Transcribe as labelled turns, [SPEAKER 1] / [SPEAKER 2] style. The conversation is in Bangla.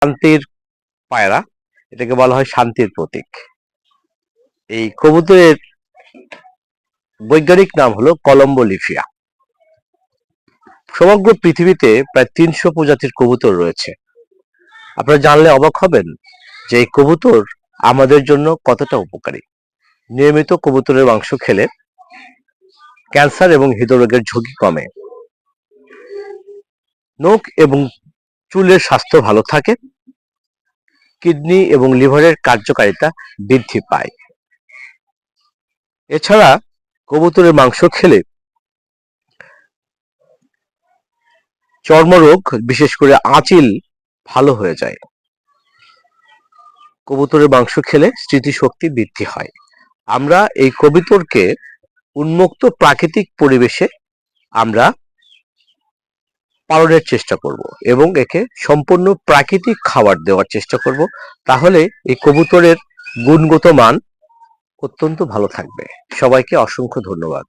[SPEAKER 1] শান্তির পায়রা, এটাকে বলা হয় শান্তির প্রতীক। এই কবুতরের বৈজ্ঞানিক নাম হলো কলম্বো লিফিয়া। সমগ্র পৃথিবীতে প্রায় ৩০০ প্রজাতির কবুতর রয়েছে। আপনারা জানলে অবাক হবেন যে এই কবুতর আমাদের জন্য কতটা উপকারী। নিয়মিত কবুতরের মাংস খেলে ক্যান্সার এবং হৃদরোগের ঝুঁকি কমে, নখ এবং চুলের স্বাস্থ্য ভালো থাকে, কিডনি এবং লিভারের কার্যকারিতা বৃদ্ধি পায়। এছাড়া কবুতরের মাংস খেলে চর্মরোগ, বিশেষ করে আঁচিল ভালো হয়ে যায়। কবুতরের মাংস খেলে স্মৃতিশক্তি বৃদ্ধি হয়। আমরা এই কবুতরকে উন্মুক্ত প্রাকৃতিক পরিবেশে আমরা পালনের চেষ্টা করব এবং একে সম্পূর্ণ প্রাকৃতিক খাবার দেওয়ার চেষ্টা করব। তাহলে এই কবুতরের গুণগত মান অত্যন্ত ভালো থাকবে। সবাইকে অসংখ্য ধন্যবাদ।